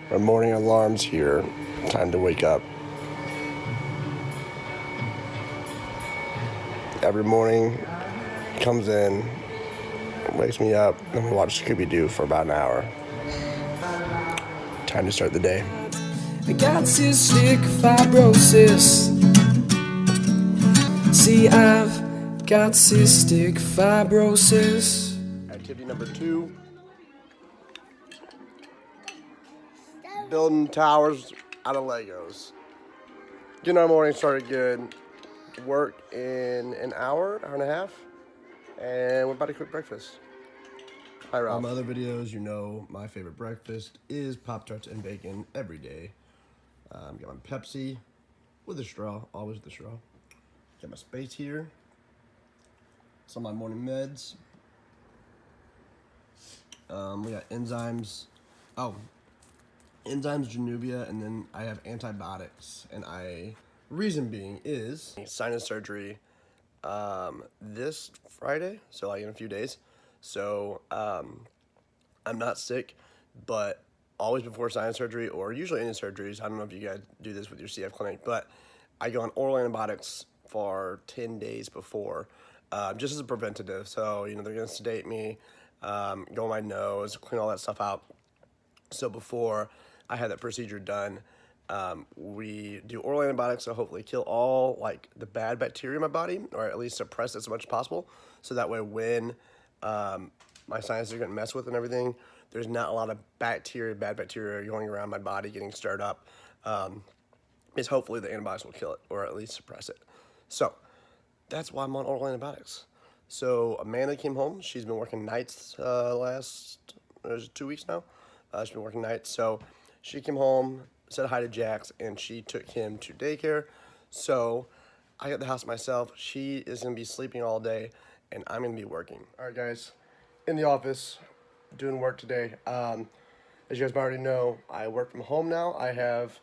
My morning alarm's here. Time to wake up. Every morning, he comes in, wakes me up, and we watch Scooby-Doo for about an hour. Time to start the day. I got cystic fibrosis. See, I've got cystic fibrosis. Activity number 2. Building towers out of Legos. Getting our morning started good. Work in an hour and a half. And we're about to cook breakfast. Hi, Ralph. On my other videos, you know my favorite breakfast is Pop-Tarts and bacon every day. Got my Pepsi with a straw, always with a straw. Got my space here. Some of my morning meds. We got enzymes. Enzymes, Januvia, and then I have antibiotics. And reason being is sinus surgery this Friday, so like in a few days. So I'm not sick, but always before sinus surgery, or usually any surgeries, I don't know if you guys do this with your CF clinic, but I go on oral antibiotics for 10 days before, just as a preventative. So, you know, they're going to sedate me, go on my nose, clean all that stuff out. So before I had that procedure done, we do oral antibiotics to hopefully kill all like the bad bacteria in my body, or at least suppress it as much as possible. So that way when my sinuses are getting messed with and everything, there's not a lot of bad bacteria going around my body getting stirred up. Is hopefully the antibiotics will kill it, or at least suppress it. So that's why I'm on oral antibiotics. So Amanda came home. She's been working nights last 2 weeks now. She's been working nights. So she came home, said hi to Jax, and she took him to daycare. So I got the house myself. She is going to be sleeping all day, and I'm going to be working. All right, guys. In the office, doing work today. As you guys already know, I work from home now. I have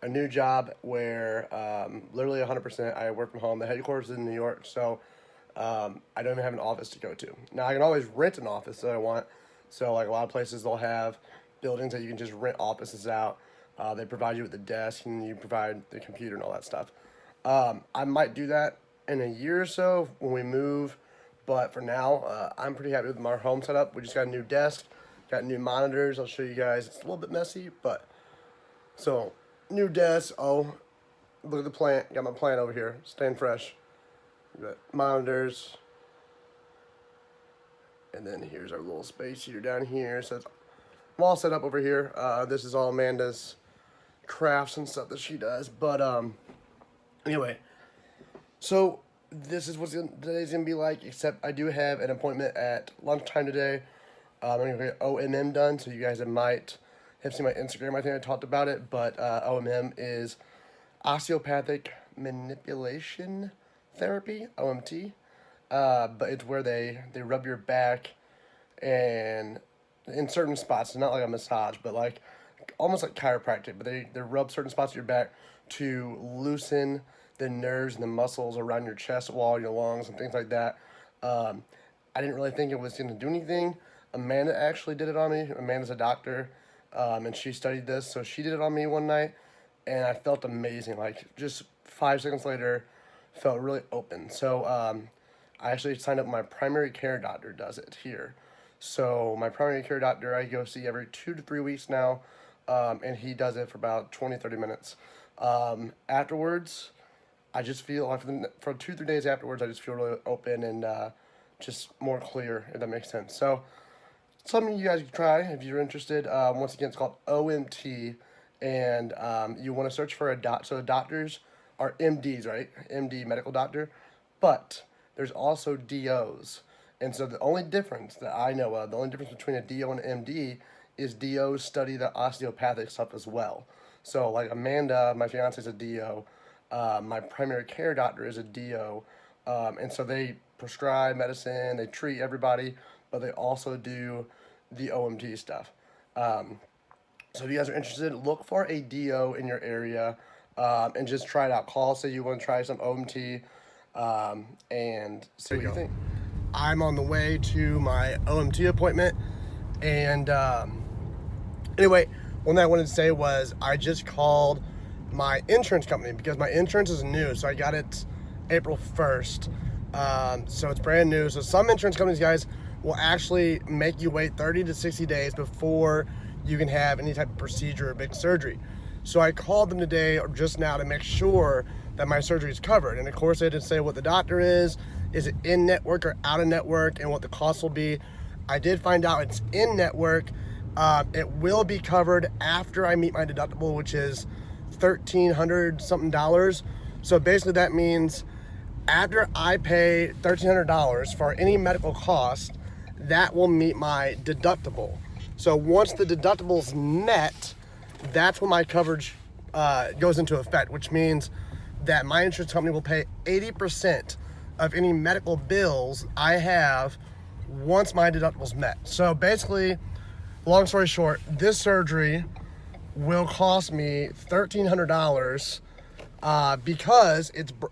a new job where literally 100% I work from home. The headquarters is in New York, so I don't even have an office to go to. Now, I can always rent an office that I want. So, like, a lot of places, they'll have buildings that you can just rent offices out. They provide you with the desk, and you provide the computer and all that stuff. I might do that in a year or so when we move, but for now, I'm pretty happy with my home setup. We just got a new desk, got new monitors. I'll show you guys. It's a little bit messy, but so new desk. Oh, look at the plant. Got my plant over here, staying fresh. Got monitors. And then here's our little space heater down here. So I'm all set up over here. This is all Amanda's crafts and stuff that she does. But anyway, so this is what today's gonna be like. Except I do have an appointment at lunchtime today. I'm gonna get OMM done. So you guys might have seen my Instagram. I think I talked about it. But OMM is osteopathic manipulation therapy, OMT. But it's where they rub your back and in certain spots. It's not like a massage, but like almost like chiropractic. But they rub certain spots of your back to loosen the nerves and the muscles around your chest wall, your lungs, and things like that. I didn't really think it was going to do anything. Amanda actually did it on me. Amanda's a doctor, and she studied this, so she did it on me one night, and I felt amazing. Like just 5 seconds later, felt really open. So I actually signed up. My primary care doctor does it here. So my primary care doctor, I go see every 2 to 3 weeks now, and he does it for about 20, 30 minutes. Afterwards, I just feel, for 2, 3 days afterwards, I just feel really open and just more clear, if that makes sense. So something you guys can try if you're interested. Once again, it's called OMT, and you want to search for a doctor. So the doctors are MDs, right? MD, medical doctor, but there's also DOs. And so the only difference that I know of, the only difference between a DO and an MD is DOs study the osteopathic stuff as well. So like Amanda, my fiance, is a DO. My primary care doctor is a DO. And so they prescribe medicine, they treat everybody, but they also do the OMT stuff. So if you guys are interested, look for a DO in your area and just try it out. Call, say you want to try some OMT, and see what you think. I'm on the way to my OMT appointment, and anyway, one thing I wanted to say was I just called my insurance company because my insurance is new. So I got it April 1st. So it's brand new. So some insurance companies, guys, will actually make you wait 30 to 60 days before you can have any type of procedure or big surgery. So I called them today or just now to make sure that my surgery is covered. And of course, they didn't say what the doctor is it in network or out of network, and what the cost will be. I did find out it's in network. It will be covered after I meet my deductible, which is $1,300 something dollars. So basically that means after I pay $1,300 for any medical cost, that will meet my deductible. So once the deductible's met, that's when my coverage goes into effect, which means that my insurance company will pay 80% of any medical bills I have once my deductible's met. So basically, long story short, this surgery will cost me $1,300 because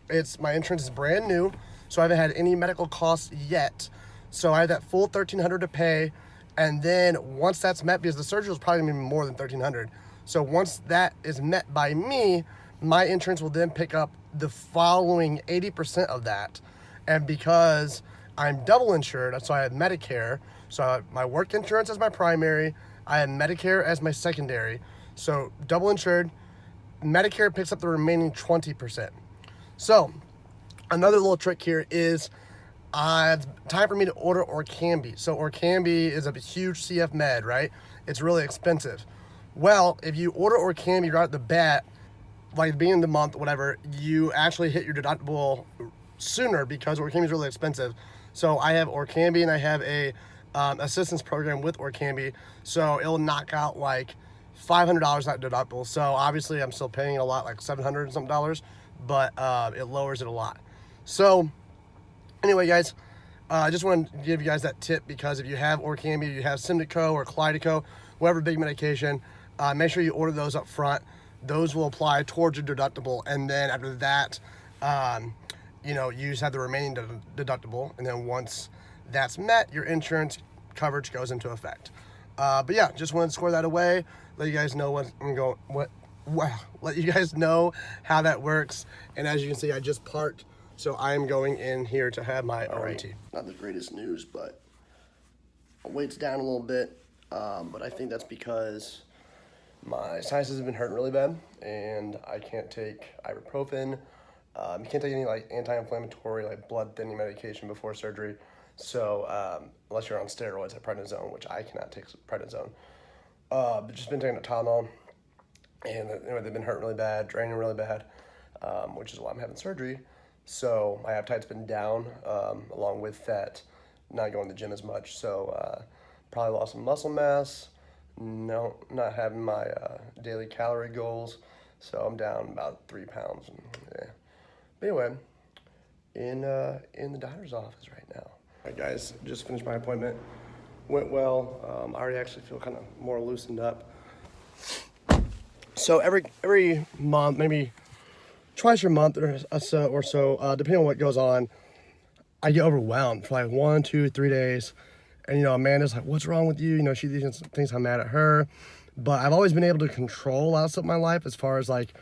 it's my insurance is brand new, so I haven't had any medical costs yet. So I have that full $1,300 to pay, and then once that's met, because the surgery is probably gonna be more than $1,300. So once that is met by me, my insurance will then pick up the following 80% of that. And because I'm double insured, so I have Medicare, so I have my work insurance as my primary, I have Medicare as my secondary. So double insured, Medicare picks up the remaining 20%. So another little trick here is it's time for me to order Orkambi. So Orkambi is a huge CF med, right? It's really expensive. Well, if you order Orkambi right at the bat, like the beginning of the month, whatever, you actually hit your deductible sooner because Orkambi is really expensive. So I have Orkambi and I have a assistance program with Orkambi. So it'll knock out like $500 that deductible. So obviously I'm still paying a lot, like $700 and something dollars, but it lowers it a lot. So anyway, guys, I just wanted to give you guys that tip because if you have Orkambi, you have Symdeko or Kalydeco, whatever big medication, make sure you order those up front. Those will apply towards your deductible, and then after that, you just have the remaining deductible, and then once that's met, your insurance coverage goes into effect. But yeah, just wanted to square that away. Let you guys know let you guys know how that works. And as you can see, I just parked, so I'm going in here to have my ORT. Not the greatest news, but my weight's down a little bit. But I think that's because my sinuses have been hurting really bad, and I can't take ibuprofen. You can't take any like anti-inflammatory, like blood thinning medication before surgery. So unless you're on steroids like prednisone, which I cannot take prednisone. But just been taking a Tylenol, and anyway, they've been hurting really bad, draining really bad, which is why I'm having surgery. So my appetite's been down, along with that, not going to the gym as much. So probably lost some muscle mass. No, not having my daily calorie goals, so I'm down about 3 pounds. And, yeah. But anyway, in the doctor's office right now. All right, guys, just finished my appointment. Went well. I already actually feel kind of more loosened up. So every month, maybe twice a month or so, depending on what goes on, I get overwhelmed for like 1, 2, 3 days. And, Amanda's like, what's wrong with you? She thinks I'm mad at her. But I've always been able to control a lot of stuff in my life as far as, like,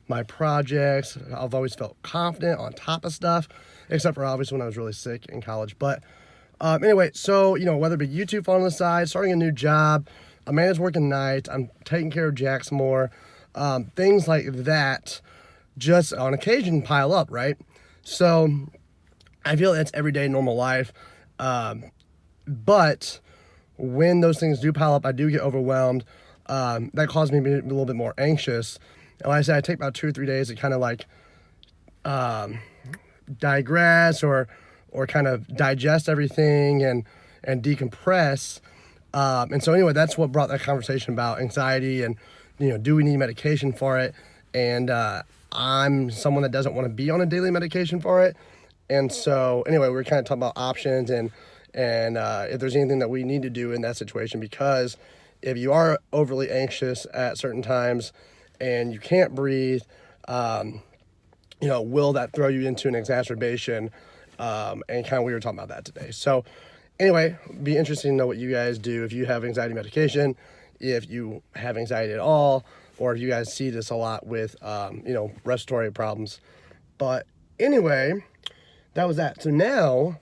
my projects. I've always felt confident on top of stuff, except for, obviously, when I was really sick in college. But anyway, so, whether it be YouTube on the side, starting a new job, Amanda's working nights, I'm taking care of Jax more, things like that just on occasion pile up, right? So I feel that's everyday normal life. But when those things do pile up, I do get overwhelmed. That causes me to be a little bit more anxious. And like I said, I take about 2 or 3 days to kind of like digress or kind of digest everything and decompress. And so anyway, that's what brought that conversation about anxiety and, do we need medication for it? And I'm someone that doesn't want to be on a daily medication for it. And so anyway, we're kind of talking about options and if there's anything that we need to do in that situation, because if you are overly anxious at certain times and you can't breathe, will that throw you into an exacerbation? And kind of we were talking about that today. So anyway, be interesting to know what you guys do if you have anxiety medication, if you have anxiety at all, or if you guys see this a lot with, respiratory problems. But anyway, that was that. So now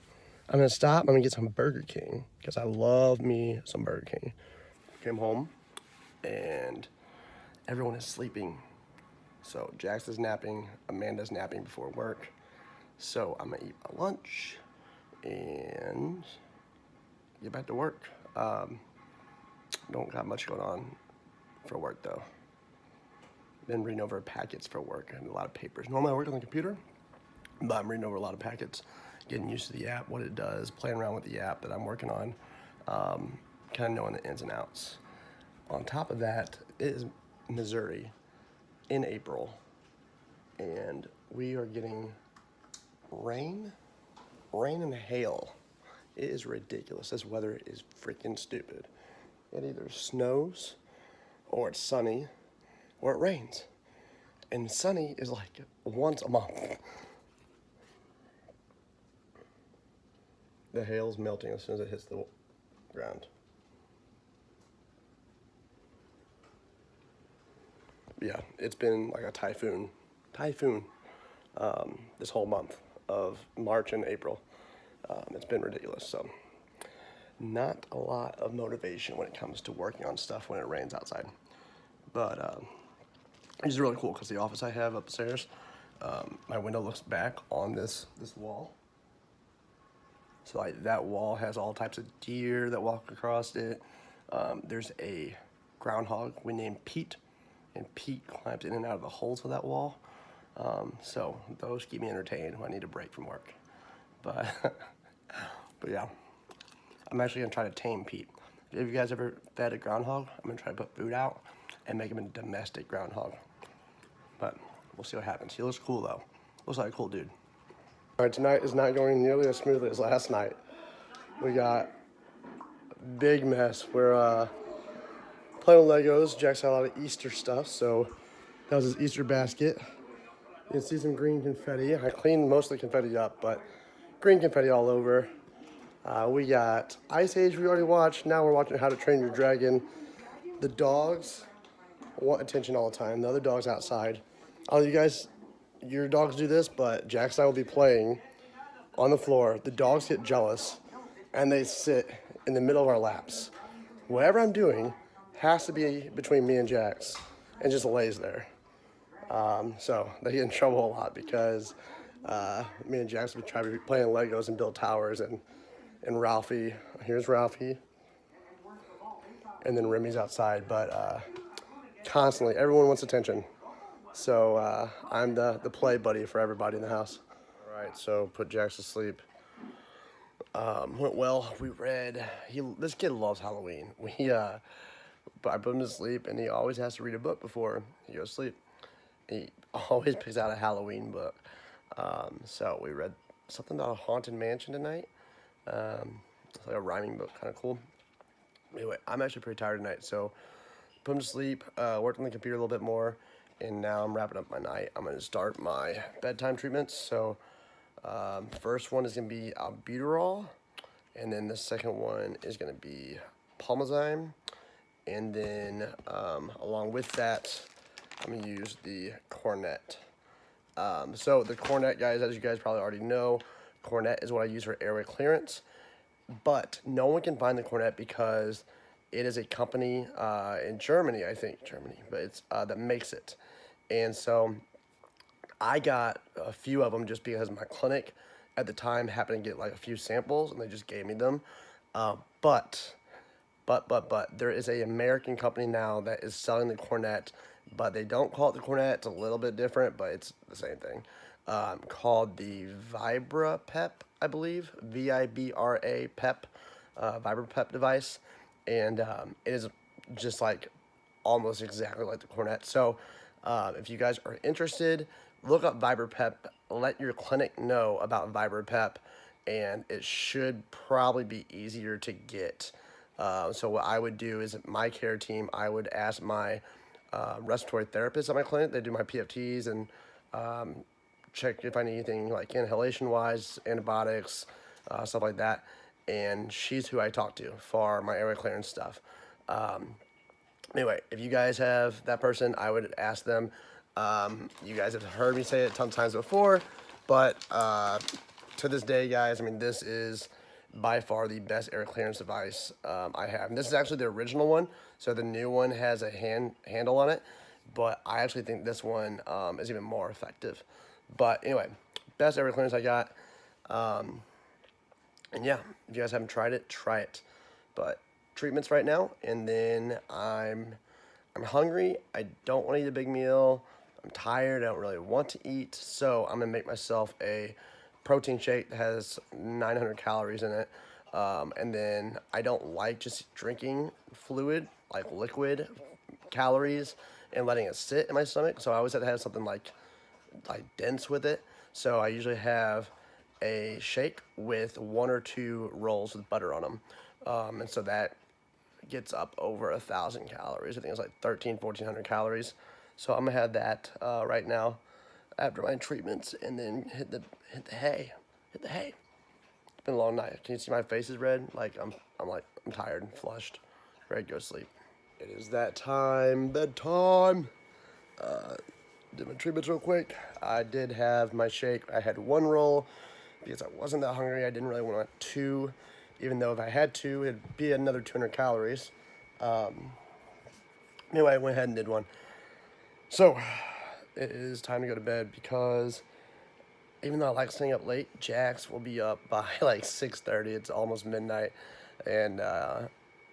I'm gonna stop. I'm gonna get some Burger King because I love me some Burger King. Came home and everyone is sleeping. So Jax is napping, Amanda's napping before work. So I'm gonna eat my lunch and get back to work. Don't got much going on for work though. Been reading over packets for work and a lot of papers. Normally I work on the computer, but I'm reading over a lot of packets, getting used to the app, what it does, playing around with the app that I'm working on, kind of knowing the ins and outs. On top of that, it is Missouri in April, and we are getting rain and hail. It is ridiculous. This weather is freaking stupid. It either snows, or it's sunny, or it rains. And sunny is like once a month. The hail's melting as soon as it hits the ground. Yeah, it's been like a typhoon, this whole month of March and April. It's been ridiculous. So, not a lot of motivation when it comes to working on stuff when it rains outside. But it's really cool because the office I have upstairs, my window looks back on this wall. So like that wall has all types of deer that walk across it. There's a groundhog we named Pete, and Pete climbs in and out of the holes of that wall. So those keep me entertained when I need a break from work. But but yeah, I'm actually gonna try to tame Pete. Have you guys ever fed a groundhog? I'm gonna try to put food out and make him a domestic groundhog. But we'll see what happens. He looks cool though. Looks like a cool dude. All right, tonight is not going nearly as smoothly as last night. We got a big mess. We're playing with Legos. Jack's had a lot of Easter stuff, so that was his Easter basket. You can see some green confetti. I cleaned most of the confetti up, but green confetti all over. We got Ice Age we already watched. Now we're watching How to Train Your Dragon. The dogs want attention all the time. The other dog's outside. Oh, you guys, your dogs do this, but Jax and I will be playing on the floor. The dogs get jealous, and they sit in the middle of our laps. Whatever I'm doing has to be between me and Jax, and just lays there. So they get in trouble a lot because me and Jax would try to be playing Legos and build towers, and Ralphie, here's Ralphie, and then Remy's outside, but constantly, everyone wants attention. So I'm the play buddy for everybody in the house. All right, so put Jax to sleep. Went well. We read. This kid loves Halloween. I put him to sleep, and he always has to read a book before he goes to sleep. He always picks out a Halloween book. So we read something about a haunted mansion tonight. It's like a rhyming book, kind of cool. Anyway, I'm actually pretty tired tonight, so put him to sleep, worked on the computer a little bit more, and now I'm wrapping up my night. I'm going to start my bedtime treatments. So first one is going to be albuterol, and then the second one is going to be Pulmozyme, and then along with that, I'm going to use the Cornet. So the Cornet, guys, as you guys probably already know, Cornet is what I use for airway clearance, but no one can find the Cornet because it is a company in Germany, but it's that makes it. And so I got a few of them just because my clinic at the time happened to get like a few samples, and they just gave me them. But there is a American company now that is selling the Cornet, but they don't call it the Cornet. It's a little bit different, but it's the same thing. Called the VibraPep, I believe, VIBRA PEP, VibraPep device, and it is just like almost exactly like the Cornet. So if you guys are interested, look up VibraPep. Let your clinic know about VibraPep, and it should probably be easier to get. So what I would do is my care team, I would ask my respiratory therapist at my clinic. They do my PFTs and check if I need anything like inhalation-wise, antibiotics, stuff like that. And she's who I talk to for my airway clearance stuff. Anyway, if you guys have that person, I would ask them. You guys have heard me say it a ton of times before, but to this day, guys, I mean, this is by far the best air clearance device I have. And this is actually the original one, so the new one has a handle on it, but I actually think this one is even more effective. But anyway, best air clearance I got. And yeah, if you guys haven't tried it, try it. But treatments right now, and then I'm hungry. I don't want to eat a big meal. I'm tired. I don't really want to eat, so I'm gonna make myself a protein shake that has 900 calories in it. And then I don't like just drinking fluid, like liquid calories, and letting it sit in my stomach. So I always have to have something like dense with it. So I usually have a shake with 1 or 2 rolls with butter on them. And so that gets up over 1,000 calories. I think it's like 1,400 calories. So I'm gonna have that right now after my treatments, and then hit the hay. Hit the hay. It's been a long night. Can you see my face is red? Like I'm tired and flushed, ready to go to sleep. It is that time, bedtime. Did my treatments real quick. I did have my shake. I had 1 roll because I wasn't that hungry. I didn't really want 2, even though if I had 2, it'd be another 200 calories. Anyway, I went ahead and did 1. So it is time to go to bed because even though I like staying up late, Jax will be up by like 6:30. It's almost midnight, and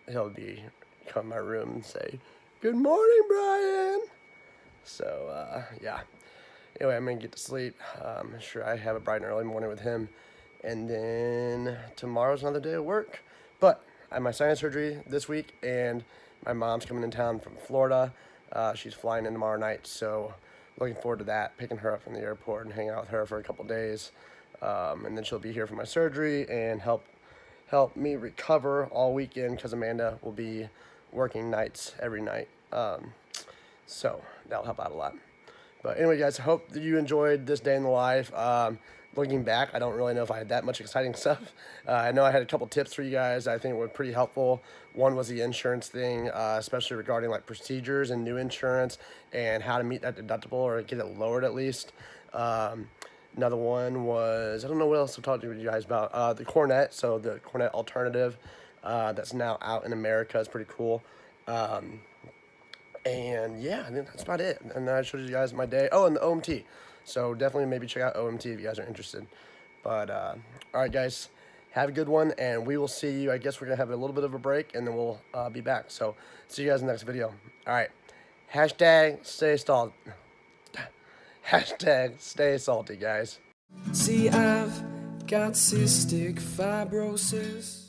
he'll be come in my room and say, "Good morning, Brian." So yeah. Anyway, I'm gonna get to sleep. Sure, I have a bright and early morning with him, and then tomorrow's another day of work. But I have my sinus surgery this week, and my mom's coming in town from Florida. She's flying in tomorrow night, so looking forward to that. Picking her up from the airport and hanging out with her for a couple days, and then she'll be here for my surgery and help me recover all weekend because Amanda will be working nights every night. So that'll help out a lot. But anyway, guys, I hope that you enjoyed this day in the life. Looking back, I don't really know if I had that much exciting stuff. I know I had a couple tips for you guys I think were pretty helpful. One was the insurance thing, especially regarding like procedures and new insurance and how to meet that deductible or get it lowered at least. Another one was, I don't know what else I've talked to you guys about, the Cornet. So the Cornet alternative that's now out in America is pretty cool. And yeah, I think that's about it. And then I showed you guys my day. Oh, and the OMT. So definitely maybe check out OMT if you guys are interested. But all right, guys, have a good one, and we will see you. I guess we're gonna have a little bit of a break, and then we'll be back. So see you guys in the next video. All right. Hashtag stay salty. Hashtag stay salty, guys. See, I've got cystic fibrosis.